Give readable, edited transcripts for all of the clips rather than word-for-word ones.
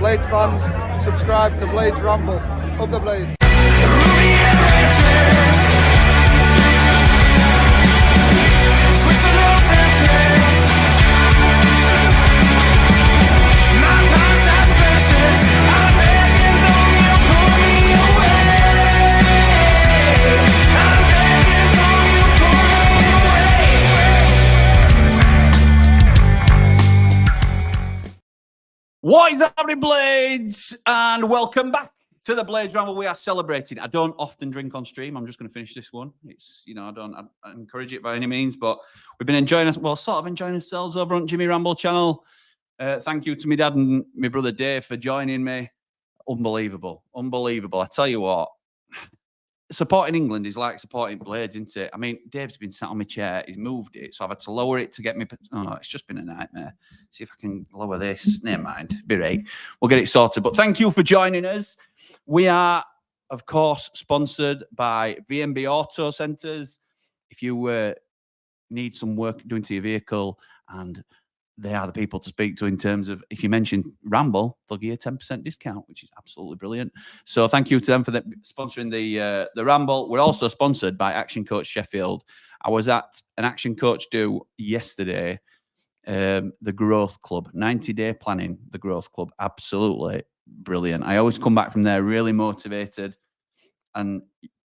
Blades fans, subscribe to Blades Ramble. Up the Blades. What is happening, Blades? And welcome back to the Blades Ramble. We are celebrating. I don't often drink on stream. I'm just going to finish this one. It's, I encourage it by any means, but we've been enjoying ourselves over on Jimmy Ramble channel. Thank you to my dad and my brother Dave for joining me. Unbelievable. I tell you what, supporting England is like supporting Blades, isn't it? I mean, Dave's been sat on my chair. He's moved it, so I've had to lower it to get me. Oh, it's just been a nightmare. See if I can lower this. Never mind. Be right. We'll get it sorted. But thank you for joining us. We are, of course, sponsored by VMB Auto Centres. If you need some work doing to your vehicle, and they are the people to speak to in terms of, if you mention Ramble, they'll give you a 10% discount, which is absolutely brilliant. So thank you to them for sponsoring the Ramble. We're also sponsored by Action Coach Sheffield. I was at an Action Coach do yesterday, the Growth Club, 90-day planning, the Growth Club. Absolutely brilliant. I always come back from there really motivated, and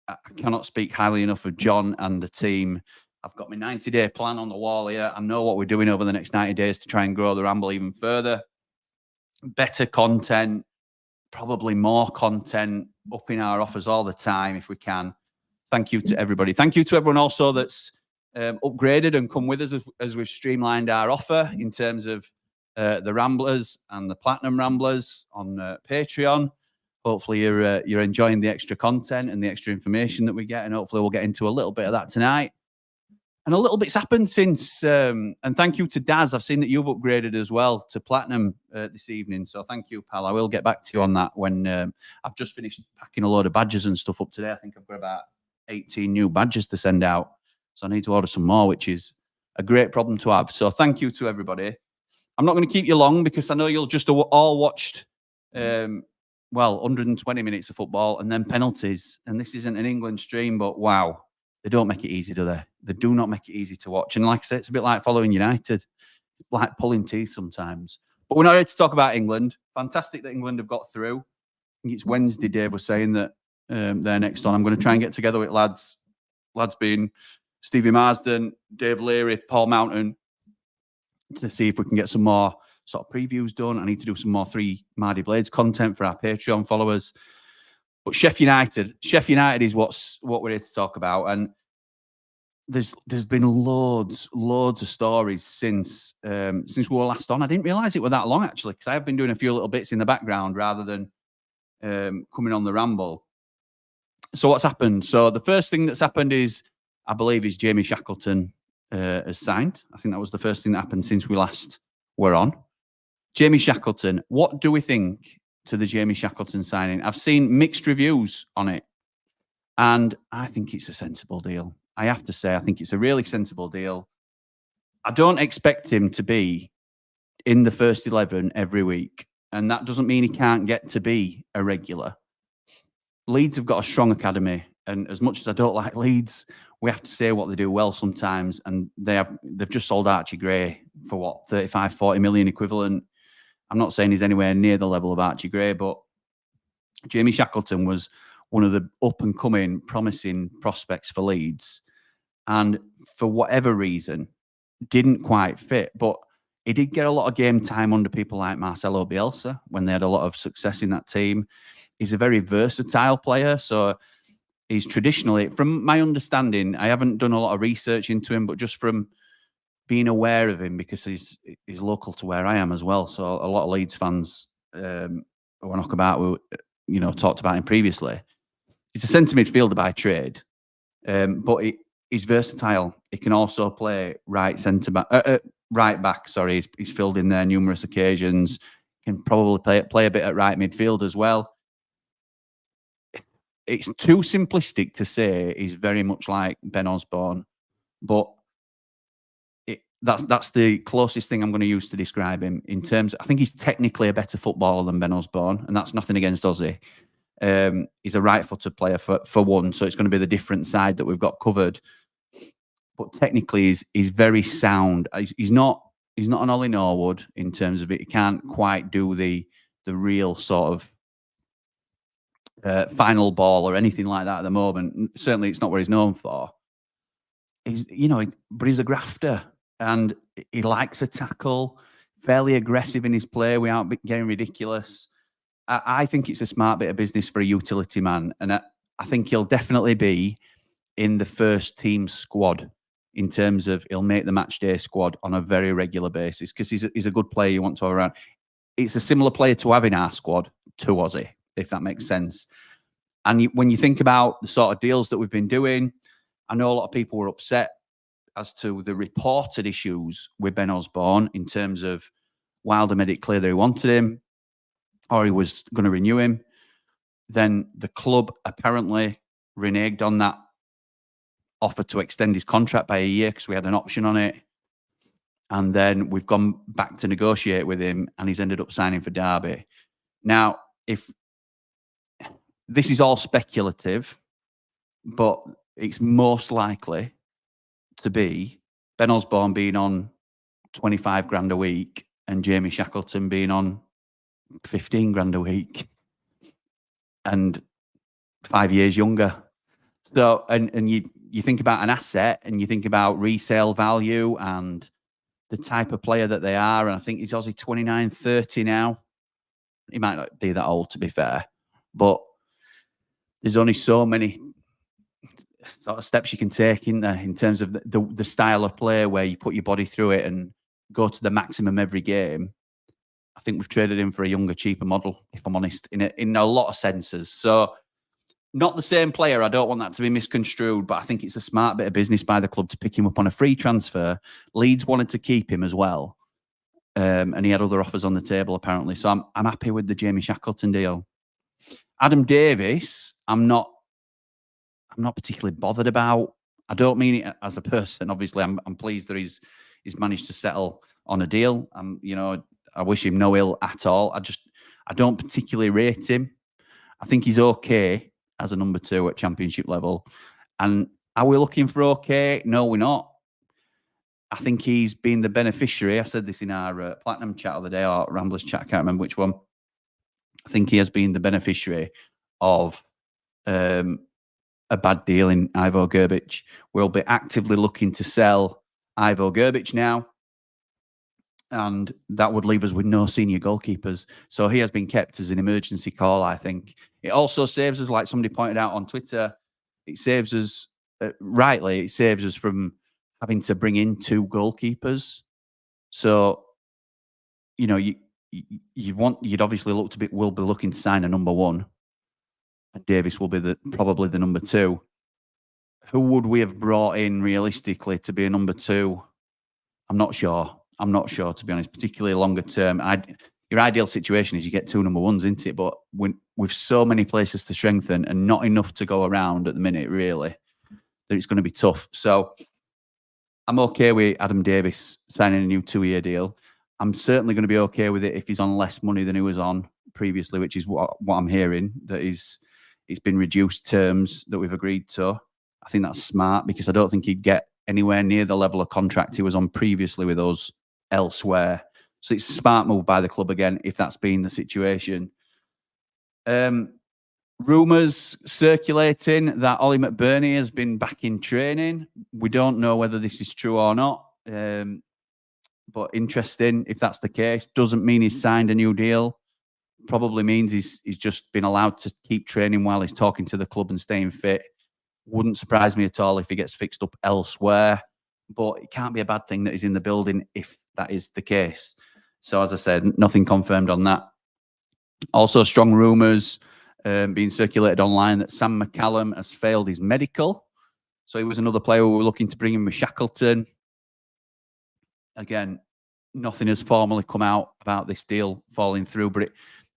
I cannot speak highly enough of John and the team. I've got my 90-day plan on the wall here. I know what we're doing over the next 90 days to try and grow the Ramble even further. Better content, probably more content, upping our offers all the time if we can. Thank you to everybody. Thank you to everyone also that's upgraded and come with us as we've streamlined our offer in terms of the Ramblers and the Platinum Ramblers on Patreon. Hopefully you're enjoying the extra content and the extra information that we get, and hopefully we'll get into a little bit of that tonight. And a little bit's happened since, and thank you to Daz. I've seen that you've upgraded as well to Platinum this evening. So thank you, pal. I will get back to you on that when I've just finished packing a load of badges and stuff up today. I think I've got about 18 new badges to send out. So I need to order some more, which is a great problem to have. So thank you to everybody. I'm not going to keep you long because I know you'll just all watched, 120 minutes of football and then penalties. And this isn't an England stream, but wow. They don't make it easy, do they? They do not make it easy to watch. And like I said, it's a bit like following United, like pulling teeth sometimes. But we're not here to talk about England. Fantastic that England have got through. I think it's Wednesday, Dave was saying that they're next on. I'm going to try and get together with lads being Stevie Marsden, Dave Leary, Paul Mountain, to see if we can get some more sort of previews done. I need to do some more 3 Mardy Blades content for our Patreon followers. But Sheffield United is what we're here to talk about, and there's been loads of stories since we were last on. I didn't realise it were that long actually, because I have been doing a few little bits in the background rather than coming on the Ramble. So what's happened? So the first thing that's happened is, I believe, is Jamie Shackleton has signed. I think that was the first thing that happened since we last were on. Jamie Shackleton. What do we think to the Jamie Shackleton signing? I've seen mixed reviews on it, and I think it's a sensible deal. I have to say, I think it's a really sensible deal. I don't expect him to be in the first 11 every week, and that doesn't mean he can't get to be a regular. Leeds have got a strong academy, and as much as I don't like Leeds, we have to say what they do well sometimes, and they've just sold Archie Gray for what, 35, 40 million equivalent. I'm not saying he's anywhere near the level of Archie Gray, but Jamie Shackleton was one of the up-and-coming, promising prospects for Leeds. And for whatever reason, didn't quite fit. But he did get a lot of game time under people like Marcelo Bielsa when they had a lot of success in that team. He's a very versatile player. So he's traditionally, from my understanding, I haven't done a lot of research into him, but just from being aware of him, because he's local to where I am as well. So a lot of Leeds fans who I knock about, talked about him previously. He's a centre midfielder by trade, but he's versatile. He can also play right back. Sorry, he's filled in there numerous occasions. Can probably play a bit at right midfield as well. It's too simplistic to say he's very much like Ben Osborne, but that's the closest thing I'm going to use to describe him in terms. I think he's technically a better footballer than Ben Osborne, and that's nothing against Ozzy. He's a right-footed player for one, so it's going to be the different side that we've got covered. But technically, he's very sound. He's not an Ollie Norwood in terms of it. He can't quite do the real sort of final ball or anything like that at the moment. Certainly, it's not what he's known for. But he's a grafter, and he likes a tackle. Fairly aggressive in his play without getting ridiculous. I think it's a smart bit of business for a utility man, and I think he'll definitely be in the first team squad in terms of he'll make the match day squad on a very regular basis because he's a good player you want to have around. It's a similar player to have in our squad to Ozzy, if that makes sense. And when you think about the sort of deals that we've been doing, I know a lot of people were upset as to the reported issues with Ben Osborne in terms of Wilder made it clear that he wanted him or he was going to renew him. Then the club apparently reneged on that offer to extend his contract by a year because we had an option on it. And then we've gone back to negotiate with him and he's ended up signing for Derby. Now, if this is all speculative, but it's most likely to be Ben Osborne being on 25 grand a week and Jamie Shackleton being on 15 grand a week and 5 years younger. So, and you think about an asset and you think about resale value and the type of player that they are. And I think he's Aussie 29, 30 now. He might not be that old, to be fair, but there's only so many sort of steps you can take in there in terms of the style of play where you put your body through it and go to the maximum every game. I think we've traded him for a younger, cheaper model, if I'm honest, in a lot of senses. So not the same player. I don't want that to be misconstrued, but I think it's a smart bit of business by the club to pick him up on a free transfer. Leeds wanted to keep him as well. And he had other offers on the table, apparently. So I'm happy with the Jamie Shackleton deal. Adam Davies, I'm not particularly bothered about. I don't mean it as a person. Obviously, I'm pleased that he's managed to settle on a deal. I wish him no ill at all. I don't particularly rate him. I think he's okay as a number 2 at championship level. And are we looking for okay? No, we're not. I think he's been the beneficiary. I said this in our Platinum chat the other day, or Ramblers chat, I can't remember which one. I think he has been the beneficiary of a bad deal in Ivo Grbic. We'll be actively looking to sell Ivo Grbic now, and that would leave us with no senior goalkeepers. So he has been kept as an emergency call, I think. It also saves us, like somebody pointed out on Twitter, it saves us, rightly, it saves us from having to bring in 2 goalkeepers. So, you'd obviously will be looking to sign a number 1. And Davies will be probably the number 2. Who would we have brought in realistically to be a number 2? I'm not sure. To be honest, particularly longer term. Your ideal situation is you get 2 number 1s, isn't it? But with so many places to strengthen and not enough to go around at the minute, really, that it's going to be tough. So I'm okay with Adam Davies signing a new 2-year deal. I'm certainly going to be okay with it if he's on less money than he was on previously, which is what I'm hearing, that it's been reduced terms that we've agreed to. I think that's smart because I don't think he'd get anywhere near the level of contract he was on previously with us elsewhere. So it's a smart move by the club again, if that's been the situation. Rumours circulating that Ollie McBurney has been back in training. We don't know whether this is true or not. But interesting if that's the case. Doesn't mean he's signed a new deal. Probably means he's just been allowed to keep training while he's talking to the club and staying fit. Wouldn't surprise me at all if he gets fixed up elsewhere. But it can't be a bad thing that he's in the building if that is the case. So as I said, nothing confirmed on that. Also, strong rumours being circulated online that Sam McCallum has failed his medical. So he was another player we were looking to bring in with Shackleton. Again, nothing has formally come out about this deal falling through, but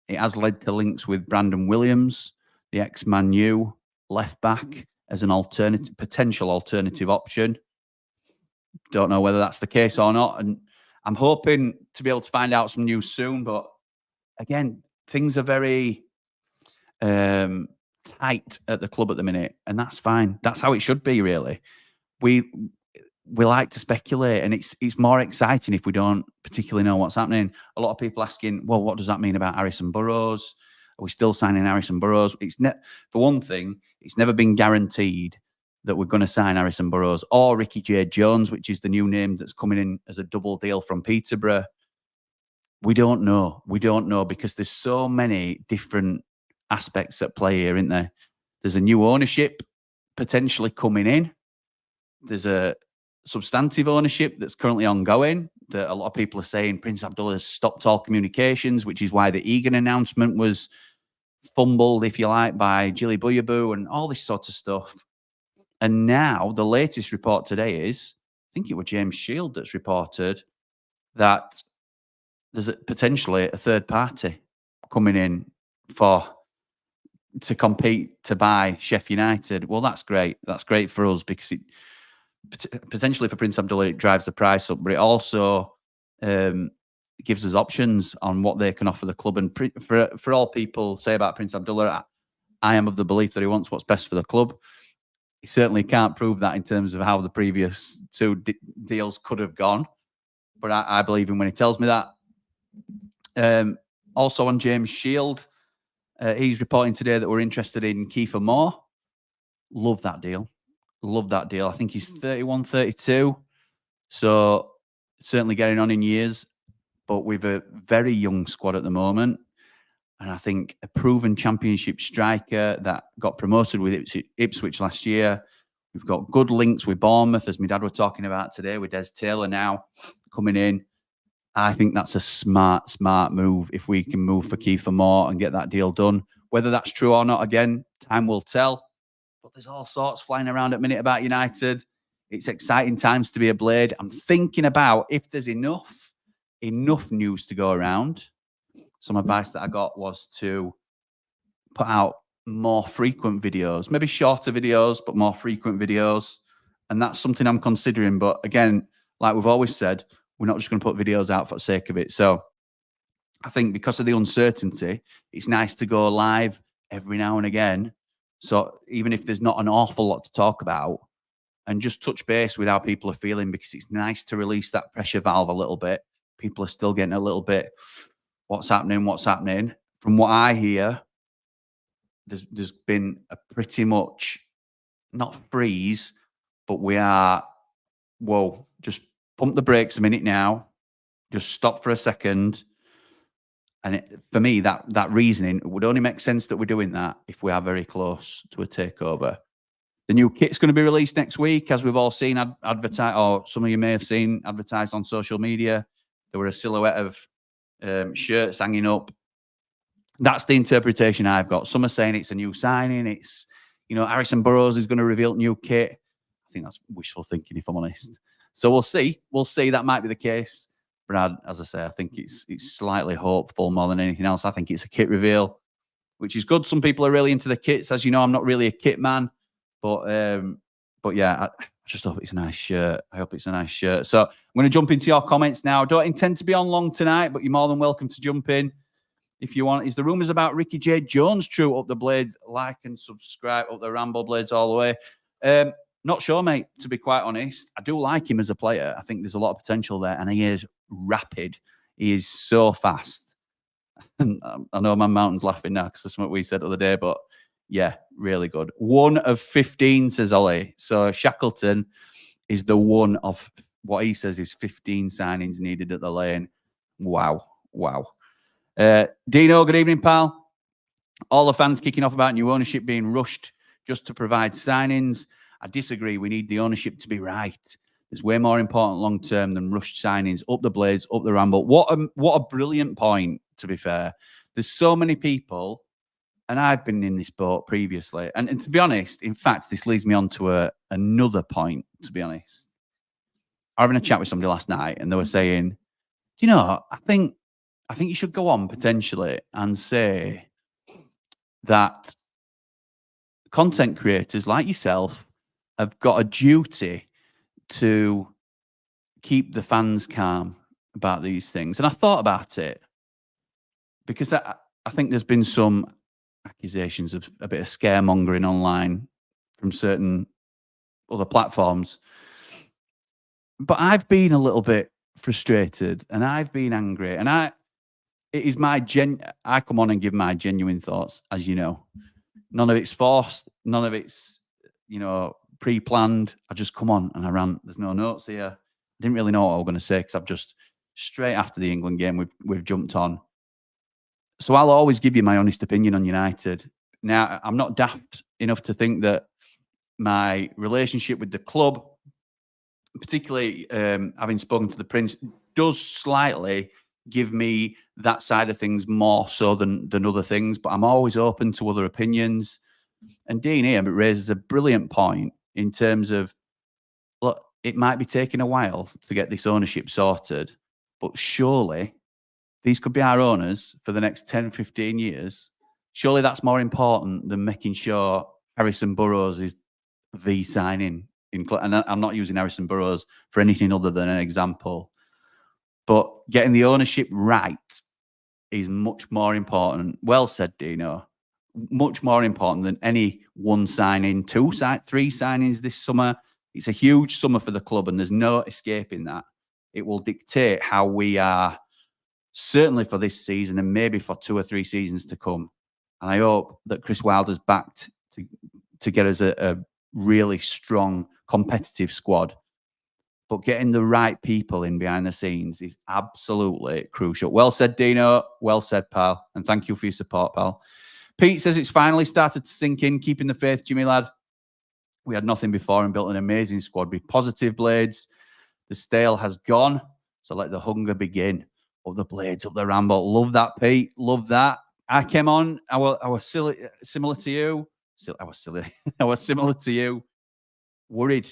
it has led to links with Brandon Williams, the ex-Man U left back, as an potential alternative option. Don't know whether that's the case or not, and I'm hoping to be able to find out some news soon. But again, things are very um, tight at the club at the minute, and that's fine. That's how it should be, really. We we like to speculate, and it's more exciting if we don't particularly know what's happening. A lot of people asking, well, what does that mean about Harrison Burrows? Are we still signing Harrison Burrows? For one thing, it's never been guaranteed that we're going to sign Harrison Burrows or Ricky J. Jones, which is the new name that's coming in as a double deal from Peterborough. We don't know. We don't know because there's so many different aspects at play here, isn't there? There's a new ownership potentially coming in. There's a substantive ownership that's currently ongoing that a lot of people are saying Prince Abdullah has stopped all communications, which is why the Egan announcement was fumbled, if you like, by Jilly Buyaboo and all this sort of stuff. And now the latest report today is, I think it was James Shield that's reported that there's potentially a third party coming in to compete to buy Sheffield United. Well, that's great. That's great for us because it potentially for Prince Abdullah, it drives the price up, but it also gives us options on what they can offer the club. And for all people say about Prince Abdullah, I am of the belief that he wants what's best for the club. He certainly can't prove that in terms of how the previous two deals could have gone, but I believe him when he tells me that. Also on James Shield, he's reporting today that we're interested in Kiefer Moore. Love that deal. Love that deal. I think he's 31, 32. So certainly getting on in years, but we've a very young squad at the moment. And I think a proven championship striker that got promoted with Ipswich last year. We've got good links with Bournemouth, as my dad were talking about today, with Des Taylor now coming in. I think that's a smart move if we can move for Kiefer Moore and get that deal done. Whether that's true or not, again, time will tell. But there's all sorts flying around at the minute about United. It's exciting times to be a Blade. I'm thinking about if there's enough news to go around. Some advice that I got was to put out more frequent videos, maybe shorter videos, but more frequent videos. And that's something I'm considering. But again, like we've always said, we're not just going to put videos out for the sake of it. So I think because of the uncertainty, it's nice to go live every now and again. So even if there's not an awful lot to talk about, and just touch base with how people are feeling, because it's nice to release that pressure valve a little bit. People are still getting a little bit, what's happening? From what I hear, there's been a pretty much, not freeze, but we are, whoa, just pump the brakes a minute now. Just stop for a second. And for me, that reasoning, it would only make sense that we're doing that if we are very close to a takeover. The new kit's going to be released next week, as we've all seen advertised, or some of you may have seen advertised on social media. There were a silhouette of shirts hanging up. That's the interpretation I've got. Some are saying it's a new signing. It's, Harrison Burrows is going to reveal new kit. I think that's wishful thinking, if I'm honest. So we'll see. We'll see. That might be the case. Brad, as I say, I think it's slightly hopeful more than anything else. I think it's a kit reveal, which is good. Some people are really into the kits. As you know, I'm not really a kit man. But yeah, I just hope it's a nice shirt. I hope it's a nice shirt. So I'm going to jump into your comments now. I don't intend to be on long tonight, but you're more than welcome to jump in if you want. Is the rumours about Ricky J. Jones true? Up the Blades, like and subscribe. Up the Ramble Blades all the way. Not sure, mate, to be quite honest. I do like him as a player. I think there's a lot of potential there, and he is rapid. He is so fast. And I know my mountain's laughing now because that's what we said the other day, but yeah, really good. 1 of 15, says Ollie. So Shackleton is the one of what he says is 15 signings needed at the Lane. Wow. Dino, good evening, pal. All the fans kicking off about new ownership being rushed just to provide signings. I disagree. We need the ownership to be right. It's way more important long term than rushed signings. Up the Blades, up the Ramble. What a brilliant point, to be fair. There's so many people, and I've been in this boat previously. And to be honest, in fact, this leads me on to another point, to be honest. I was having a chat with somebody last night, and they were saying, I think you should go on potentially and say that content creators like yourself have got a duty to keep the fans calm about these things. And I thought about it because I think there's been some accusations of a bit of scaremongering online from certain other platforms. But I've been a little bit frustrated and I've been angry. And it is I come on and give my genuine thoughts, as you know. None of it's forced, none of it's, pre-planned. I just come on and I rant. There's no notes here. I didn't really know what I was going to say because I've just straight after the England game we've jumped on. So I'll always give you my honest opinion on United. Now, I'm not daft enough to think that my relationship with the club, particularly having spoken to the Prince, does slightly give me that side of things more so than other things. But I'm always open to other opinions. And Dean here raises a brilliant point in terms of, look, it might be taking a while to get this ownership sorted, but surely these could be our owners for the next 10, 15 years. Surely that's more important than making sure Harrison Burrows is the signing. And I'm not using Harrison Burrows for anything other than an example. But getting the ownership right is much more important. Well said, Dino. Much more important than any one signing, three signings this summer. It's a huge summer for the club, and there's no escaping that. It will dictate how we are, certainly for this season and maybe for 2 or 3 seasons to come. And I hope that Chris Wilder's backed to get us a really strong, competitive squad. But getting the right people in behind the scenes is absolutely crucial. Well said, Dino. Well said, pal. And thank you for your support, pal. Pete says it's finally started to sink in. Keeping the faith, Jimmy lad. We had nothing before and built an amazing squad with positive blades. The stale has gone, so let the hunger begin. Up the blades, up the Ramble. Love that, Pete. Love that. I came on. I was silly, similar to you. I was silly. I was similar to you. Worried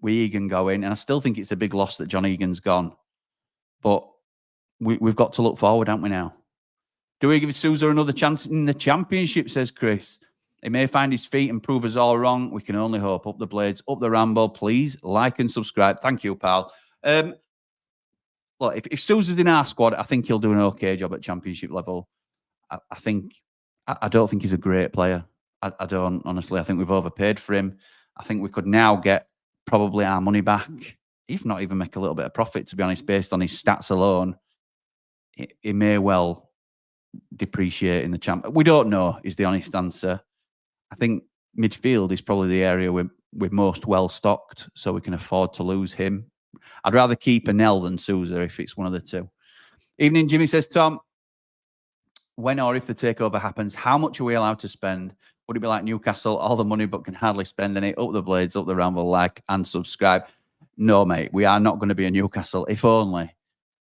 with Egan going, and I still think it's a big loss that John Egan's gone. But we've got to look forward, haven't we now? Do we give Sousa another chance in the Championship, says Chris. He may find his feet and prove us all wrong. We can only hope. Up the blades, up the Ramble. Please like and subscribe. Thank you, pal. Look, if Sousa's in our squad, I think he'll do an okay job at Championship level. I don't think he's a great player. I don't, honestly. I think we've overpaid for him. I think we could now get probably our money back, if not even make a little bit of profit, to be honest, based on his stats alone. He may well depreciate in the champ. We don't know, is the honest answer. I think midfield is probably the area we're most well stocked, so we can afford to lose him. I'd rather keep Anel than Sousa if it's one of the two. Evening, Jimmy, says Tom. When or if the takeover happens, how much are we allowed to spend? Would it be like Newcastle, all the money but can hardly spend any? Up the blades, up the Ramble, like and subscribe. No, mate, we are not going to be a Newcastle, if only.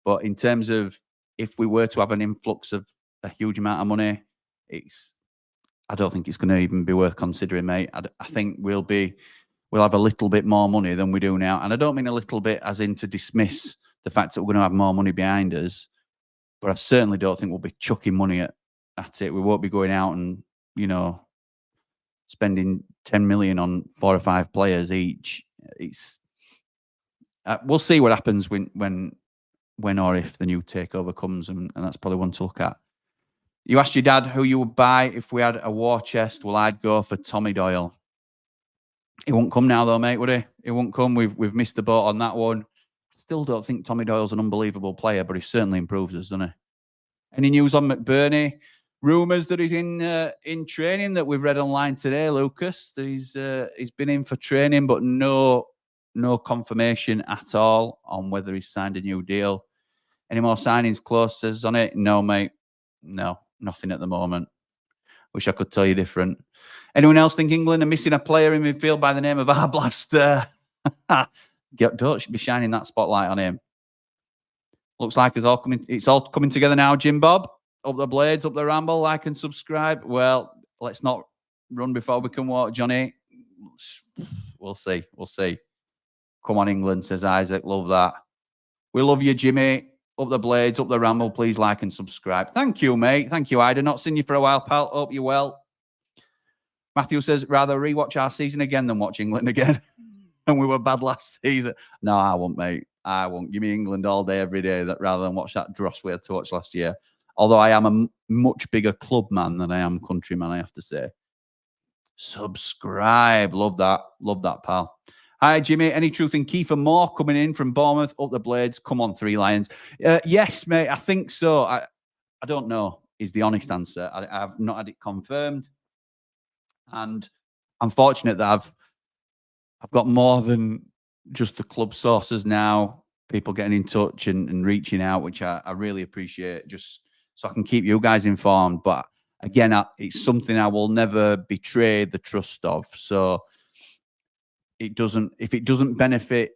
But in terms of if we were to have an influx of a huge amount of money, I don't think it's going to even be worth considering, mate. I think we'll have a little bit more money than we do now. And I don't mean a little bit as in to dismiss the fact that we're going to have more money behind us. But I certainly don't think we'll be chucking money at it. We won't be going out and, spending 10 million on 4 or 5 players each. We'll see what happens when or if the new takeover comes, and that's probably one to look at. You asked your dad who you would buy if we had a war chest. Well, I'd go for Tommy Doyle. He won't come now, though, mate, would he? He won't come. We've missed the boat on that one. Still don't think Tommy Doyle's an unbelievable player, but he certainly improves us, doesn't he? Any news on McBurney? Rumours that he's in training that we've read online today, Lucas. That he's been in for training, but no confirmation at all on whether he's signed a new deal. Any more signings close, says on it? No, mate. No, nothing at the moment. Wish I could tell you different. Anyone else think England are missing a player in midfield by the name of Arblaster? Don't be shining that spotlight on him. Looks like it's all coming together now, Jim Bob. Up the blades, up the Ramble, like and subscribe. Well, let's not run before we can walk, Johnny. We'll see. Come on, England, says Isaac. Love that. We love you, Jimmy. Up the blades, up the Ramble. Please like and subscribe. Thank you, mate. Thank you, Ida. Not seen you for a while, pal. Hope you're well. Matthew says, rather rewatch our season again than watch England again. And we were bad last season. No, I won't, mate. I won't. Give me England all day, every day, that rather than watch that dross we had to watch last year. Although I am a much bigger club man than I am country man, I have to say. Subscribe. Love that, pal. Hi, Jimmy. Any truth in Kiefer Moore coming in from Bournemouth? Up the Blades. Come on, Three Lions. Yes, mate. I think so. I don't know is the honest answer. I've not had it confirmed. And I'm fortunate that I've got more than just the club sources now, people getting in touch and reaching out, which I really appreciate, just so I can keep you guys informed. But again, it's something I will never betray the trust of. So if it doesn't benefit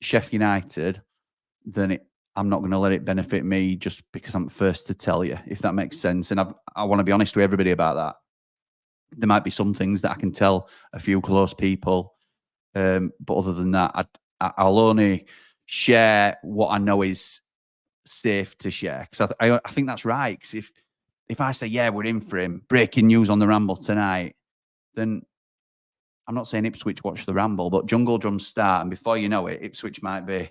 Sheffield United, then I'm not going to let it benefit me just because I'm first to tell you, if that makes sense. And I want to be honest with everybody about that. There might be some things that I can tell a few close people. But other than that, I'll only share what I know is safe to share. Because I think that's right. Because if I say, yeah, we're in for him, breaking news on the Ramble tonight, then I'm not saying Ipswich watch the Ramble, but Jungle Drums start, and before you know it, Ipswich might be,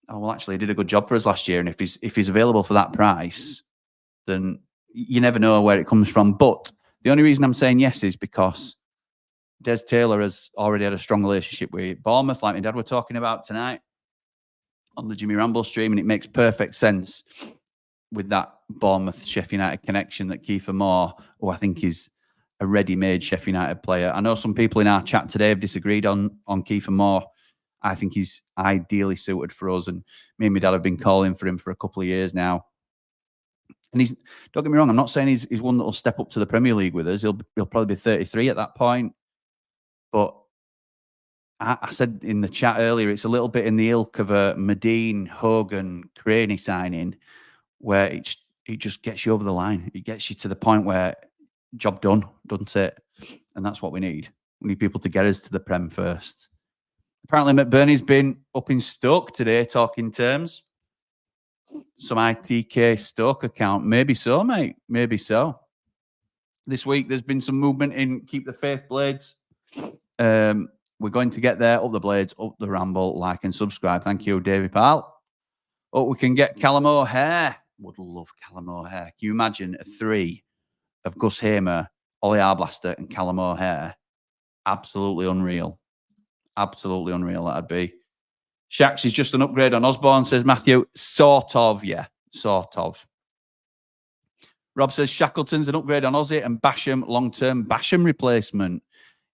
oh, well, actually, he did a good job for us last year, and if he's available for that price, then you never know where it comes from. But the only reason I'm saying yes is because Des Taylor has already had a strong relationship with Bournemouth, like my dad were talking about tonight on the Jimmy Ramble stream, and it makes perfect sense with that Bournemouth Sheffield United connection that Kiefer Moore, who I think is a ready-made Sheffield United player. I know some people in our chat today have disagreed on Kiefer Moore. I think he's ideally suited for us, and me and my dad have been calling for him for a couple of years now. And don't get me wrong, I'm not saying he's one that will step up to the Premier League with us. He'll probably be 33 at that point. But I said in the chat earlier, it's a little bit in the ilk of a Medine, Hogan, Craney signing, where it just gets you over the line. It gets you to the point where job done, doesn't it? And that's what we need. We need people to get us to the Prem first. Apparently, McBurney's been up in Stoke today talking terms. Some ITK Stoke account. Maybe so, mate. Maybe so. This week, there's been some movement in Keep the Faith Blades. We're going to get there. Up the Blades, up the Ramble. Like and subscribe. Thank you, Davey Pal. Oh, we can get Callum O'Hare. Would love Callum O'Hare. Can you imagine a 3 of Gus Hamer, Ollie Arblaster, and Callum O'Hare? Absolutely unreal. Absolutely unreal, that'd be. Shax is just an upgrade on Osborne, says Matthew. Sort of, yeah. Sort of. Rob says Shackleton's an upgrade on Ozzy and Basham, long-term Basham replacement.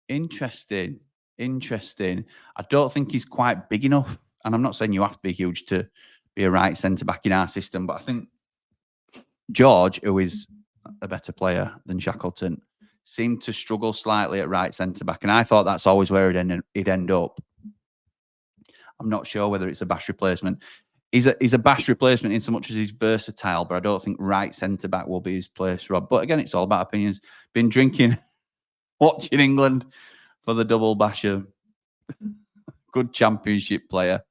Interesting. I don't think he's quite big enough. And I'm not saying you have to be huge to be a right centre-back in our system, but I think George, who is a better player than Shackleton, seemed to struggle slightly at right centre-back. And I thought that's always where he'd end up. I'm not sure whether it's a Bash replacement. He's a Bash replacement in so much as he's versatile, but I don't think right centre-back will be his place, Rob. But again, it's all about opinions. Been drinking, watching England for the double Basher. Good championship player.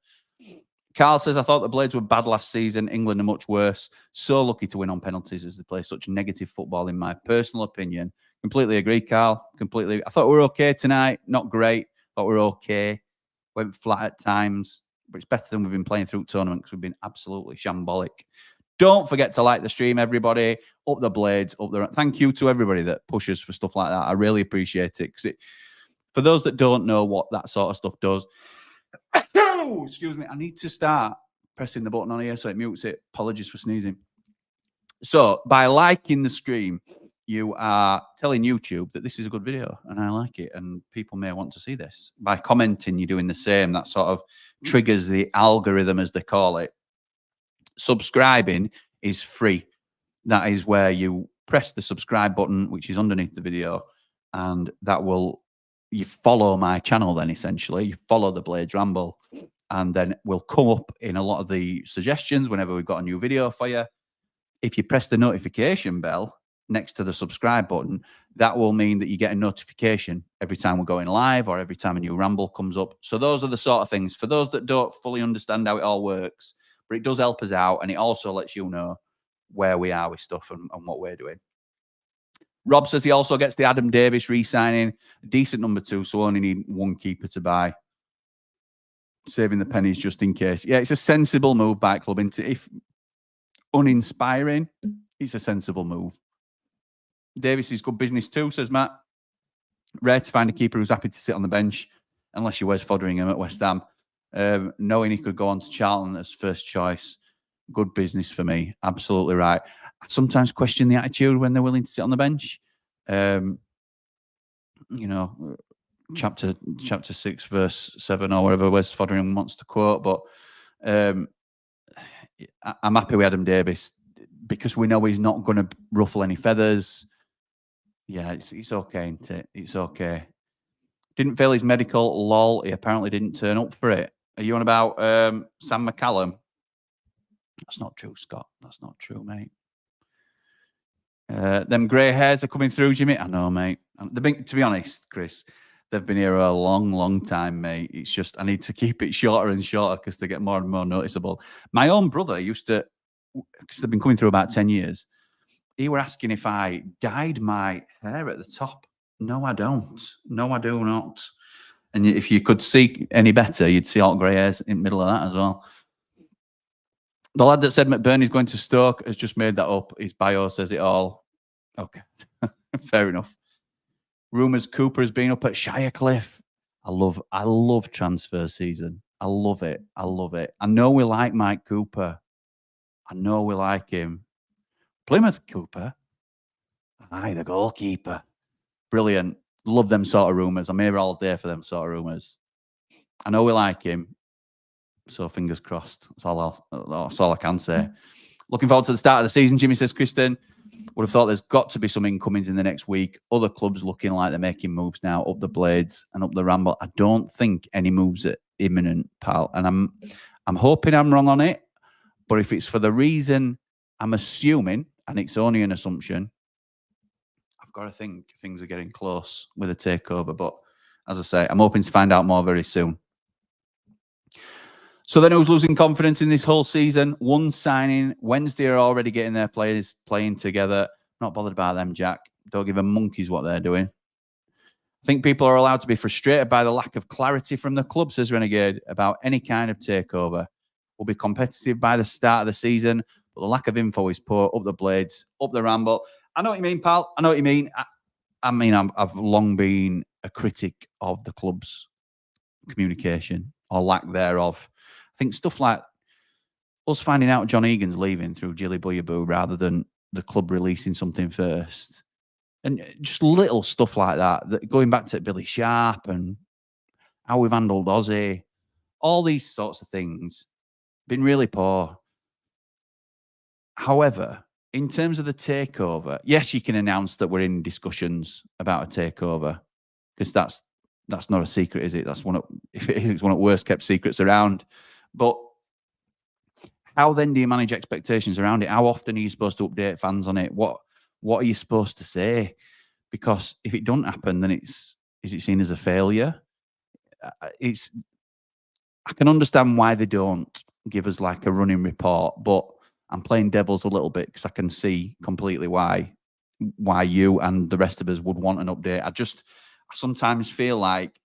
Carl says, I thought the Blades were bad last season. England are much worse. So lucky to win on penalties as they play such negative football, in my personal opinion. Completely agree, Carl. Completely. I thought we were okay tonight. Not great. Thought we were okay. Went flat at times. But it's better than we've been playing through the tournament because we've been absolutely shambolic. Don't forget to like the stream, everybody. Up the Blades. Thank you to everybody that pushes for stuff like that. I really appreciate it. Because for those that don't know what that sort of stuff does, excuse me, I need to start pressing the button on here so it mutes it. Apologies for sneezing. So by liking the stream, you are telling YouTube that this is a good video and I like it and people may want to see this. By commenting, you're doing the same. That sort of triggers the algorithm, as they call it. Subscribing is free. That is where you press the subscribe button, which is underneath the video, and that will, you follow my channel then, essentially. You follow the Blades Ramble, and then we'll come up in a lot of the suggestions whenever we've got a new video for you. If you press the notification bell next to the subscribe button, that will mean that you get a notification every time we're going live or every time a new Ramble comes up. So those are the sort of things, for those that don't fully understand how it all works, but it does help us out, and it also lets you know where we are with stuff and what we're doing. Rob says he also gets the Adam Davies re-signing, decent number 2, so only need one keeper to buy. saving the pennies just in case. Yeah, it's a sensible move by club. If uninspiring, it's a sensible move. Davies is good business too, says Matt. Rare to find a keeper who's happy to sit on the bench, unless you're Wes Foderingham at West Ham. Knowing he could go on to Charlton as first choice, good business for me. Absolutely right. I sometimes question the attitude when they're willing to sit on the bench. Chapter 6, verse 7, or whatever Wes Foderingham wants to quote. But I'm happy with Adam Davies because we know he's not going to ruffle any feathers. Yeah, it's okay, isn't it? It's okay. Didn't fail his medical. Lol. He apparently didn't turn up for it. Are you on about Sam McCallum? That's not true, Scott. That's not true, mate. Them grey hairs are coming through, Jimmy. I know, mate. To be honest, Chris, they've been here a long, long time, mate. It's just I need to keep it shorter and shorter because they get more and more noticeable. My own brother used to, because they've been coming through about 10 years, he were asking if I dyed my hair at the top. No, I don't. No, I do not. And if you could see any better, you'd see all grey hairs in the middle of that as well. The lad that said McBurney's going to Stoke has just made that up. His bio says it all. Okay, fair enough. Rumours Cooper has been up at Shirecliffe. I love transfer season. I love it. I love it. I know we like Mike Cooper. I know we like him. Plymouth Cooper. Aye, the goalkeeper. Brilliant. Love them sort of rumours. I'm here all day for them sort of rumours. I know we like him. So fingers crossed. That's all I can say. Looking forward to the start of the season, Jimmy says, Kristen. Would have thought there's got to be some incomings in the next week. Other clubs looking like they're making moves now up the Blades and up the Ramble. I don't think any moves are imminent, pal. And I'm hoping I'm wrong on it. But if it's for the reason I'm assuming, and it's only an assumption, I've got to think things are getting close with a takeover. But as I say, I'm hoping to find out more very soon. So then who's losing confidence in this whole season? One signing. Wednesday are already getting their players playing together. Not bothered about them, Jack. Don't give a monkeys what they're doing. I think people are allowed to be frustrated by the lack of clarity from the club, says Renegade, about any kind of takeover. We'll be competitive by the start of the season, but the lack of info is poor. Up the Blades, up the Ramble. I know what you mean, pal. I know what you mean. I've long been a critic of the club's communication or lack thereof. I think stuff like us finding out John Egan's leaving through Jilly Buyaboo rather than the club releasing something first. And just little stuff like that going back to Billy Sharp and how we've handled Ozzy, all these sorts of things, been really poor. However, in terms of the takeover, yes, you can announce that we're in discussions about a takeover because that's not a secret, is it? That's if it is, it's one of the worst kept secrets around. But how then do you manage expectations around it? How often are you supposed to update fans on it? What are you supposed to say? Because if it doesn't happen, then is it seen as a failure? I can understand why they don't give us like a running report, but I'm playing devil's a little bit because I can see completely why you and the rest of us would want an update. I sometimes feel like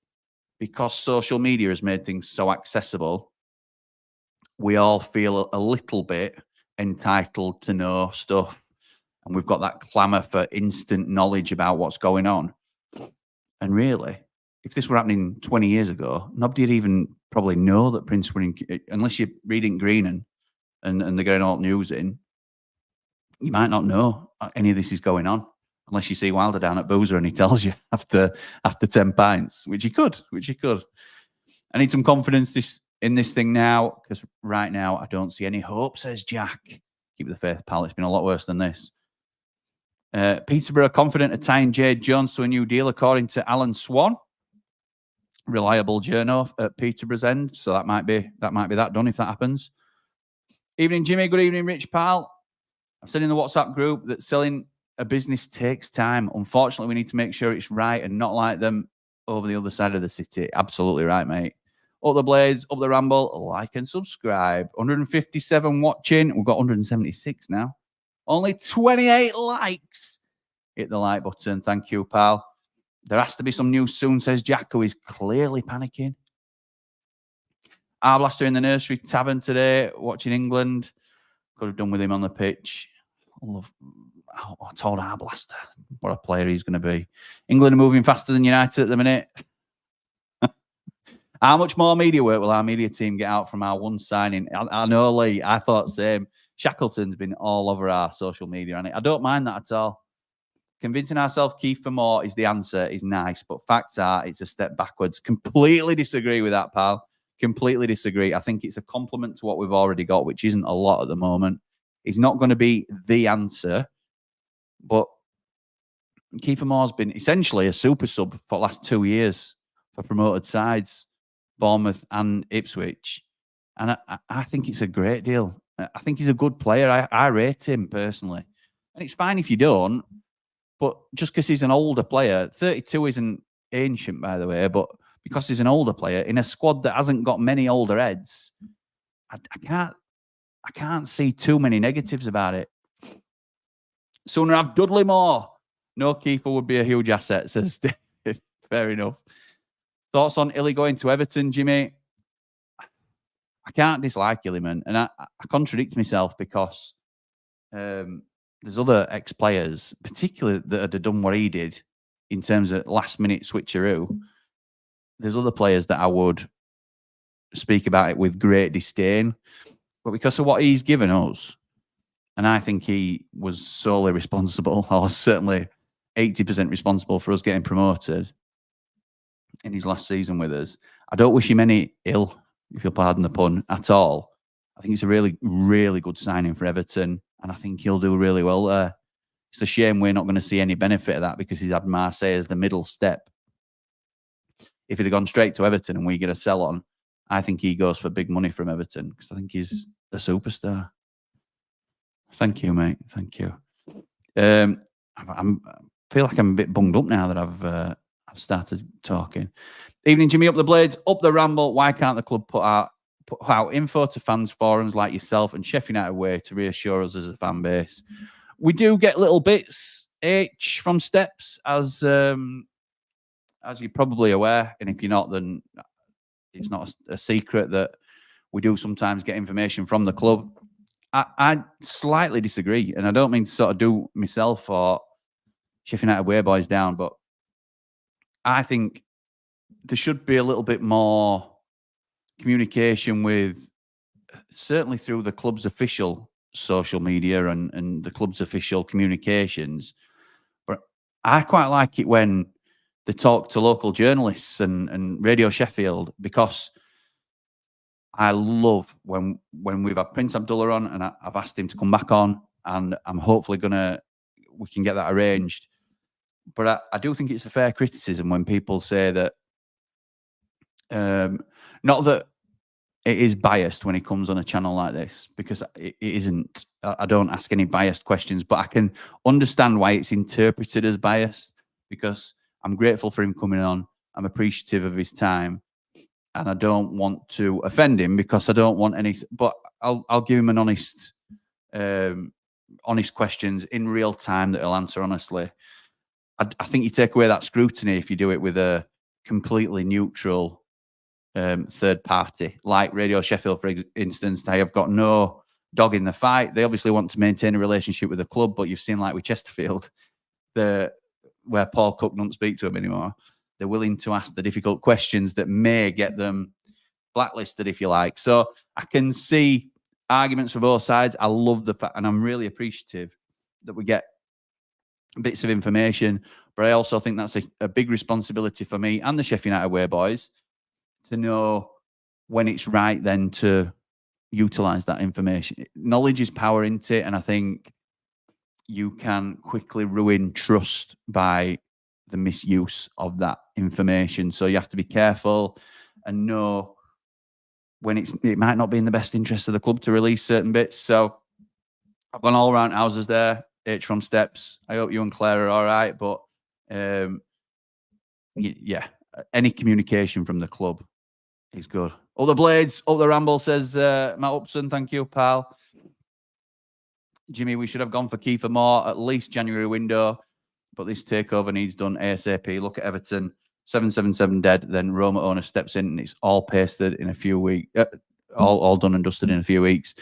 because social media has made things so accessible, we all feel a little bit entitled to know stuff. And we've got that clamour for instant knowledge about what's going on. And really, if this were happening 20 years ago, nobody would even probably know that Prince were in, unless you're reading Green and they're getting all news in, you might not know any of this is going on unless you see Wilder down at Boozer and he tells you after 10 pints, which he could. I need some confidence in this thing now because right now I don't see any hope, says Jack. Keep the faith, pal. It's been a lot worse than this. Peterborough confident of tying Jade Jones to a new deal, according to Alan Swan, reliable journo at Peterborough's end. So that might be that done if that happens. Evening, Jimmy. Good evening, Rich pal. I've said in the WhatsApp group that selling a business takes time. Unfortunately, we need to make sure it's right and not like them over the other side of the city. Absolutely right, mate. Up the Blades, up the Ramble, like and subscribe. 157 watching. We've got 176 now. Only 28 likes. Hit the like button. Thank you, pal. There has to be some news soon, says Jack, who is clearly panicking. Arblaster in the nursery tavern today, watching England. Could have done with him on the pitch. I told Arblaster what a player he's going to be. England are moving faster than United at the minute. How much more media work will our media team get out from our one signing? I know, Lee. I thought same. Shackleton's been all over our social media, and I don't mind that at all. Convincing ourselves Kiefer Moore is the answer is nice, but facts are it's a step backwards. Completely disagree with that, pal. Completely disagree. I think it's a compliment to what we've already got, which isn't a lot at the moment. He's not going to be the answer, but Kiefer Moore's been essentially a super sub for the last 2 years for promoted sides, Bournemouth and Ipswich. And I think it's a great deal. I think he's a good player. I rate him personally. And it's fine if you don't, but just because he's an older player, 32 isn't ancient, by the way, but because he's an older player in a squad that hasn't got many older heads, I can't see too many negatives about it. Sooner have Dudley Moore. No keeper would be a huge asset, says David. Fair enough. Thoughts on Illy going to Everton, Jimmy? I can't dislike Illyman, and I contradict myself because there's other ex-players, particularly that had done what he did in terms of last-minute switcheroo. There's other players that I would speak about it with great disdain, but because of what he's given us, and I think he was solely responsible, or certainly 80% responsible for us getting promoted in his last season with us. I don't wish him any ill, if you'll pardon the pun, at all. I think it's a really, really good signing for Everton, and I think he'll do really well there. It's a shame we're not going to see any benefit of that because he's had Marseille as the middle step. If he'd have gone straight to Everton and we get a sell on, I think he goes for big money from Everton because I think he's a superstar. Thank you, mate. Thank you. I feel like I'm a bit bunged up now that I've started talking. Evening, Jimmy. Up the blades, up the ramble. Why can't the club put out info to fans forums like yourself and Sheffield United way to reassure us as a fan base? We do get little bits from Steps, as you're probably aware, and if you're not, then it's not a secret that we do sometimes get information from the club. I slightly disagree, and I don't mean to sort of do myself or Sheffield United way boys down, but I think there should be a little bit more communication with, certainly through the club's official social media and the club's official communications. But I quite like it when they talk to local journalists and Radio Sheffield, because I love when we've had Prince Abdullah on, and I've asked him to come back on, and I'm hopefully we can get that arranged. But I do think it's a fair criticism when people say that, not that it is biased when it comes on a channel like this, because it isn't. I don't ask any biased questions, but I can understand why it's interpreted as biased, because I'm grateful for him coming on. I'm appreciative of his time, and I don't want to offend him because I don't want any. But I'll give him an honest questions in real time that he'll answer honestly. I think you take away that scrutiny if you do it with a completely neutral third party, like Radio Sheffield, for instance. They have got no dog in the fight. They obviously want to maintain a relationship with the club, but you've seen, like with Chesterfield, where Paul Cook doesn't speak to him anymore. They're willing to ask the difficult questions that may get them blacklisted, if you like. So I can see arguments for both sides. I love the fact, and I'm really appreciative that we get bits of information, but I also think that's a big responsibility for me and the Sheffield United way boys to know when it's right then to utilise that information. Knowledge is power, isn't it? And I think you can quickly ruin trust by the misuse of that information. So you have to be careful and know when it might not be in the best interest of the club to release certain bits. So I've gone all around houses there. H from Steps. I hope you and Claire are all right. But yeah, any communication from the club is good. All the blades, all the ramble, says Matt Upson. Thank you, pal. Jimmy, we should have gone for Kiefer Moore at least January window, but this takeover needs done ASAP. Look at Everton. 777 dead. Then Roma owner steps in and it's all pasted in a few weeks. All done and dusted in a few weeks.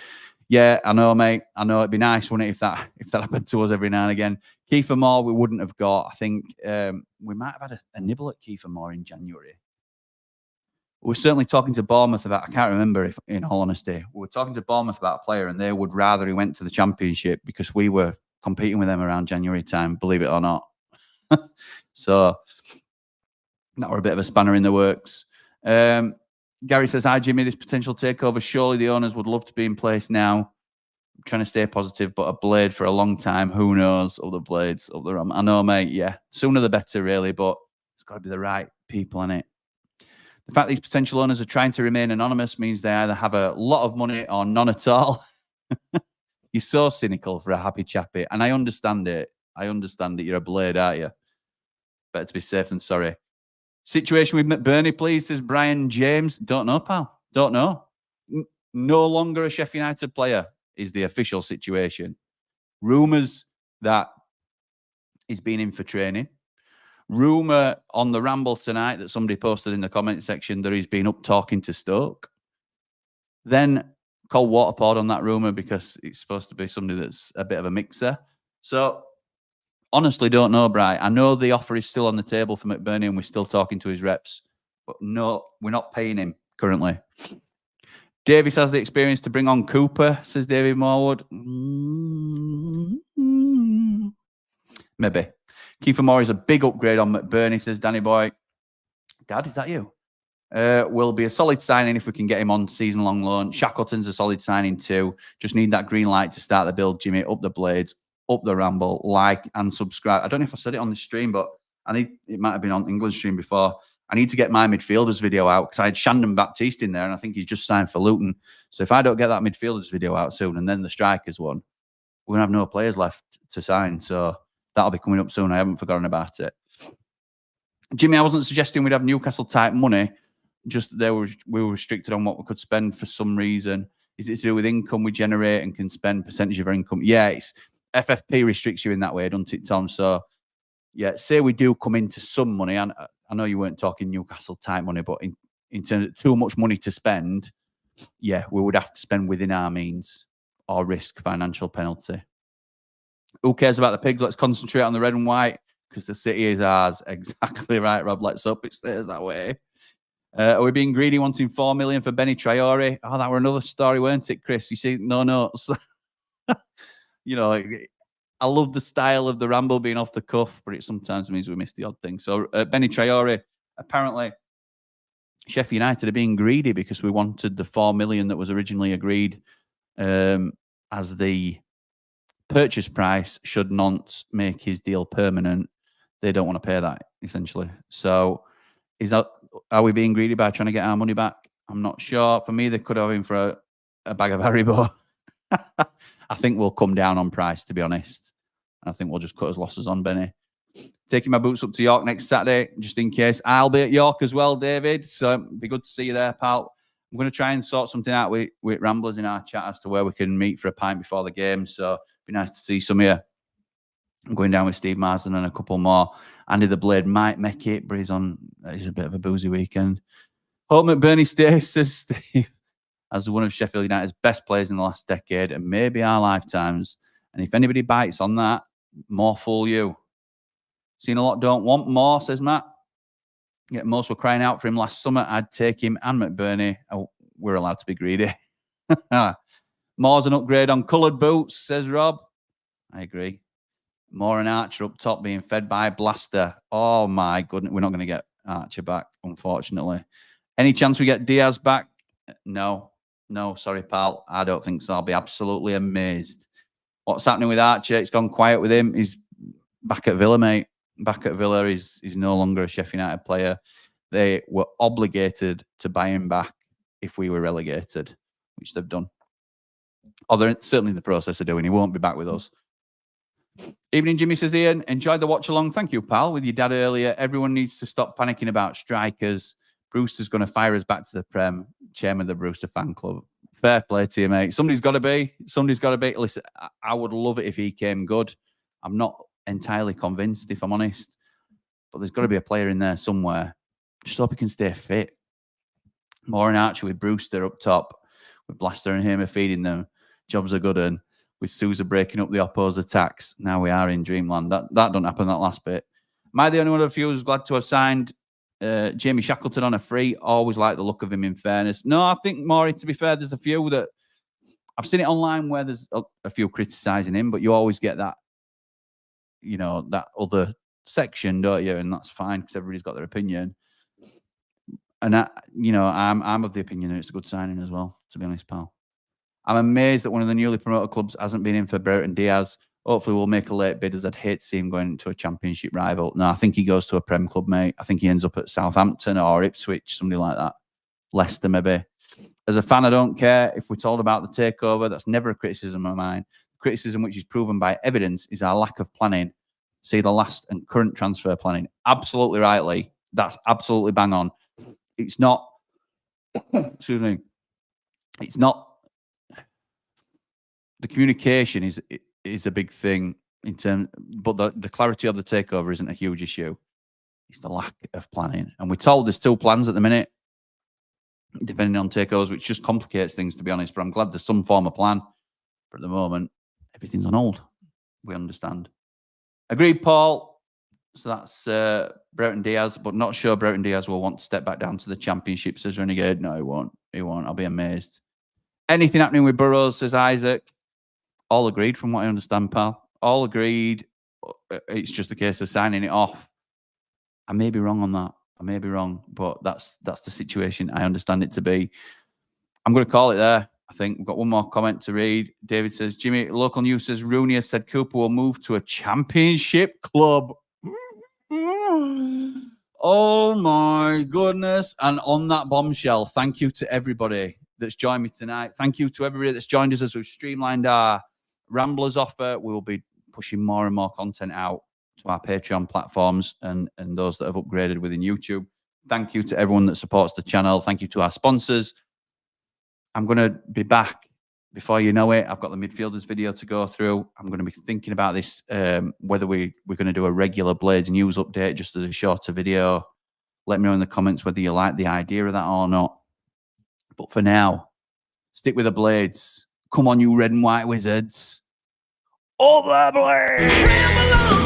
Yeah, I know, mate. I know it'd be nice, wouldn't it, if that happened to us every now and again. Kiefer Moore, we wouldn't have got. I think we might have had a nibble at Kiefer Moore in January. We're certainly talking to Bournemouth about, I can't remember if, in all honesty, we were talking to Bournemouth about a player and they would rather he went to the Championship because we were competing with them around January time, believe it or not. So that were a bit of a spanner in the works. Gary says, hi, Jimmy, this potential takeover, surely the owners would love to be in place now. I'm trying to stay positive, but a blade for a long time, who knows? Other blades, other. I know, mate, yeah. Sooner the better, really, but it's got to be the right people on it. The fact these potential owners are trying to remain anonymous means they either have a lot of money or none at all. You're so cynical for a happy chappy, and I understand it. I understand that you're a blade, aren't you? Better to be safe than sorry. Situation with McBurney, please, says Brian James. Don't know, pal. Don't know. No longer a Sheffield United player is the official situation. Rumours that he's been in for training. Rumour on the Ramble tonight that somebody posted in the comment section that he's been up talking to Stoke. Then cold water poured on that rumour because it's supposed to be somebody that's a bit of a mixer. So honestly, don't know, Bri. I know the offer is still on the table for McBurney and we're still talking to his reps. But no, we're not paying him currently. Davies has the experience to bring on Cooper, says David Morwood. Maybe. Kiefer Moore is a big upgrade on McBurney, says Danny Boy. Dad, is that you? Will be a solid signing if we can get him on season-long loan. Shackleton's a solid signing too. Just need that green light to start the build, Jimmy. Up the blades, up the Ramble, like and subscribe. I don't know if I said it on the stream, but it might have been on England stream before. I need to get my midfielders video out because I had Shandon Baptiste in there and I think he's just signed for Luton. So if I don't get that midfielders video out soon and then the strikers one, we're going to have no players left to sign. So that'll be coming up soon. I haven't forgotten about it. Jimmy, I wasn't suggesting we'd have Newcastle type money. Just we were restricted on what we could spend for some reason. Is it to do with income we generate and can spend percentage of our income? Yeah, it's FFP restricts you in that way, doesn't it, Tom? So yeah, say we do come into some money, and I know you weren't talking Newcastle type money, but in terms of too much money to spend, yeah, we would have to spend within our means or risk financial penalty. Who cares about the pigs? Let's concentrate on the red and white because the city is ours. Exactly right, Rob. Let's hope it stays that way. Are we being greedy, wanting 4 million for Benny Traore? Oh, that were another story, weren't it, Chris? You see, no notes. You know, I love the style of the Ramble being off the cuff, but it sometimes means we miss the odd thing. So Benny Traore, apparently Sheffield United are being greedy because we wanted the 4 million that was originally agreed as the purchase price should not make his deal permanent. They don't want to pay that, essentially. So are we being greedy by trying to get our money back? I'm not sure. For me, they could have him for a bag of Haribo. I think we'll come down on price, to be honest. I think we'll just cut his losses on Benny. Taking my boots up to York next Saturday, just in case. I'll be at York as well, David. So it'd be good to see you there, pal. I'm going to try and sort something out with Ramblers in our chat as to where we can meet for a pint before the game. So it'd be nice to see some of you. I'm going down with Steve Marsden and a couple more. Andy the Blade might make it, but he's a bit of a boozy weekend. Hope McBurney stays, says Steve, as one of Sheffield United's best players in the last decade and maybe our lifetimes. And if anybody bites on that, more fool you. Seen a lot don't want more, says Matt. Yet most were crying out for him last summer. I'd take him and McBurney. Oh, we're allowed to be greedy. Moore's an upgrade on coloured boots, says Rob. I agree. Moore and Archer up top being fed by Blaster. Oh, my goodness. We're not going to get Archer back, unfortunately. Any chance we get Diaz back? No. No, sorry, pal. I don't think so. I'll be absolutely amazed. What's happening with Archer? It's gone quiet with him. He's back at Villa, mate. Back at Villa. He's no longer a Sheffield United player. They were obligated to buy him back if we were relegated, which they've done. Or they're certainly in the process of doing. He won't be back with us. Evening, Jimmy, says Ian. Enjoyed the watch along. Thank you, pal. With your dad earlier. Everyone needs to stop panicking about strikers. Brewster's going to fire us back to the Prem. Chairman of the Brewster fan club. Fair play to you, mate. Somebody's got to be. Somebody's got to be. Listen, I would love it if he came good. I'm not entirely convinced, if I'm honest. but there's got to be a player in there somewhere. Just hope he can stay fit. Moore and Archer with Brewster up top, with Blaster and Hamer feeding them. Jobs are good, and with Sousa breaking up the opposed attacks. Now we are in dreamland. That don't happen, that last bit. Am I the only one of you who's glad to have signed Jamie Shackleton on a free? Always like the look of him, in fairness. No, I think, Maury, to be fair, there's a few that I've seen it online where there's a few criticising him, but you always get that, you know, that other section, don't you? And that's fine because everybody's got their opinion. And I'm of the opinion that it's a good signing as well, to be honest, pal. I'm amazed that one of the newly promoted clubs hasn't been in for Brereton Diaz. Hopefully we'll make a late bid, as I'd hate to see him going into a championship rival. No, I think he goes to a Prem club, mate. I think he ends up at Southampton or Ipswich, somebody like that. Leicester, maybe. As a fan, I don't care if we're told about the takeover. That's never a criticism of mine. Criticism which is proven by evidence is our lack of planning. See the last and current transfer planning. Absolutely rightly. That's absolutely bang on. It's not, excuse me, it's not, the communication is a big thing in terms, but the clarity of the takeover isn't a huge issue. It's the lack of planning. And we're told there's 2 plans at the minute, depending on takeovers, which just complicates things, to be honest. But I'm glad there's some form of plan. But at the moment, everything's on hold. We understand. Agreed, Paul. So that's Brereton Diaz, but not sure Brereton Diaz will want to step back down to the Championship, says Renegade. No, he won't. He won't. I'll be amazed. Anything happening with Burrows, says Isaac. All agreed, from what I understand, pal. All agreed. It's just a case of signing it off. I may be wrong on that. I may be wrong, but that's the situation I understand it to be. I'm going to call it there. I think we've got one more comment to read. David says, Jimmy, local news says Rooney has said Cooper will move to a Championship club. Oh my goodness. And on that bombshell, thank you to everybody that's joined me tonight. Thank you to everybody that's joined us as we've streamlined our Ramblers offer. We will be pushing more and more content out to our Patreon platforms and those that have upgraded within YouTube. Thank you to everyone that supports the channel. Thank you to our sponsors. I'm going to be back before you know it. I've got the midfielders video to go through. I'm going to be thinking about this, whether we're going to do a regular Blades news update just as a shorter video. Let me know in the comments whether you like the idea of that or not. But for now, stick with the Blades. Come on, you red and white wizards. Up the Blades!